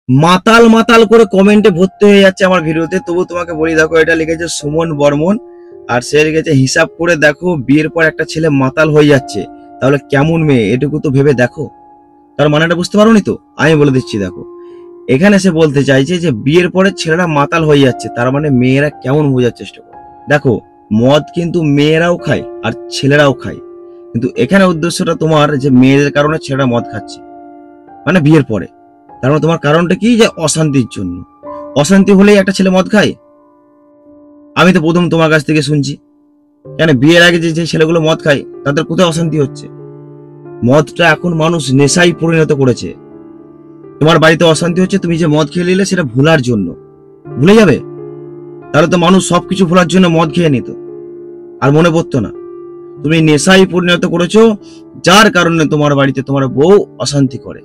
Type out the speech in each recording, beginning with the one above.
মাতাল মাতাল করে কমেন্টে ভর্তি হয়ে যাচ্ছে আমার ভিডিওতে। তবু তোমাকে বলি, দেখো এটা লিখেছে সুমন বর্মন, আর সে লিখেছে হিসাব করে দেখো বিয়ের পর একটা ছেলে মাতাল হয়ে যাচ্ছে, তাহলে কেমন মেয়ে এটুকু তো ভেবে দেখো। তার মানেটা বুঝতে পারোনি তো? আমি বলে দিচ্ছি, দেখো এখানে সে বলতে চাইছে যে বিয়ের পরে ছেলেরা মাতাল হয়ে যাচ্ছে, তার মানে মেয়েরা কেমন বোঝার চেষ্টা করে। দেখো, মদ কিন্তু মেয়েরাও খায় আর ছেলেরাও খায়, কিন্তু এখানে উদ্দেশ্যটা তোমার যে মেয়েদের কারণে ছেলেরা মদ খাচ্ছে মানে বিয়ের পরে, তার মানে তোমার কারণটা কি? যে অশান্তির জন্য। অশান্তি হলেই একটা ছেলে মদ খায়? আমি তো প্রথম তোমার কাছ থেকে শুনছি। কেন বিয়ের আগে যে ছেলেগুলো মদ খায় তাদের কোথায় অশান্তি হচ্ছে? মদটা এখন মানুষ নেশায় পরিণত করেছে। তোমার বাড়িতে অশান্তি হচ্ছে, তুমি যে মদ খেয়ে নিলে সেটা ভুলার জন্য, ভুলে যাবে? তাহলে তো মানুষ সবকিছু ভোলার জন্য মদ খেয়ে নিত, আর মনে পড়তো না। তুমি নেশায় পরিণত করেছো, যার কারণে তোমার বাড়িতে তোমার বউ অশান্তি করে।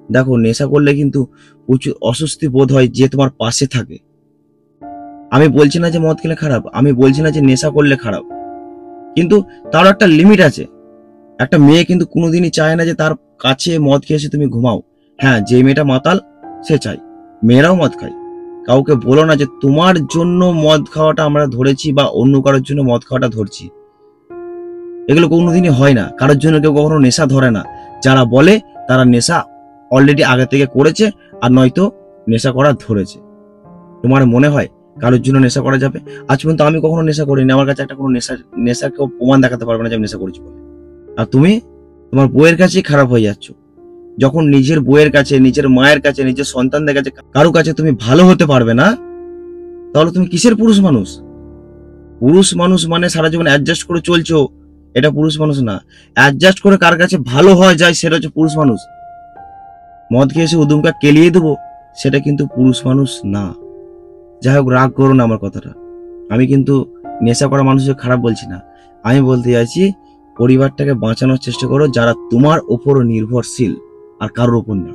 দেখো, নেশা করলে কিন্তু প্রচুর অস্বস্তি বোধ হয় যে তোমার পাশে থাকে। আমি বলছি না যে মদ খেলে খারাপ, আমি বলছি না যে নেশা করলে খারাপ, কিন্তু তার একটা লিমিট আছে। একটা মেয়ে কিন্তু কোনোদিনই চায় না যে তার কাছে মদ খেয়ে এসে তুমি ঘুমাও। হ্যাঁ, যে মেয়েটা মাতাল সে চাই, মেয়েরাও মদ খায়। কাউকে বলো না যে তোমার জন্য মদ খাওয়াটা আমরা ধরেছি বা অন্য কারোর জন্য মদ খাওয়াটা ধরছি। এগুলো কোনোদিনই হয় না, কারোর জন্য কেউ কখনো নেশা ধরে না। যারা বলে তারা নেশা অলরেডি আগে থেকে করেছে, আর নয়তো নেশা করা ধরেছে। তোমার মনে হয় কারোর জন্য নেশা করা যাবে? আজ পর্যন্ত আমি কখনো নেশা করিনি, আমার কাছে একটা কোনো নেশা কেউ প্রমাণ দেখাতে পারবে না যে আমি নেশা করেছি বলে। আর তুমি তোমার বউয়ের কাছেই খারাপ হয়ে যাচ্ছ। যখন নিজের বউয়ের কাছে, নিজের মায়ের কাছে, নিজের সন্তানদের কাছে, কারো কাছে তুমি ভালো হতে পারবে না, তাহলে তুমি কিসের পুরুষ মানুষ? পুরুষ মানুষ মানে সারা জীবন অ্যাডজাস্ট করে চলছো, এটা পুরুষ মানুষ না। অ্যাডজাস্ট করে কার কাছে ভালো হয় যায় সেটা হচ্ছে পুরুষ মানুষ। মদ খেয়ে এসে উদুমকা কেলিয়ে দেবো, সেটা কিন্তু পুরুষ মানুষ না। যাই হোক, রাগ করো না আমার কথাটা। আমি কিন্তু নেশা করা মানুষকে খারাপ বলছি না। আমি বলতে চাইছি পরিবারটাকে বাঁচানোর চেষ্টা করো, যারা তোমার ওপর নির্ভরশীল, আর কারোর ওপর না।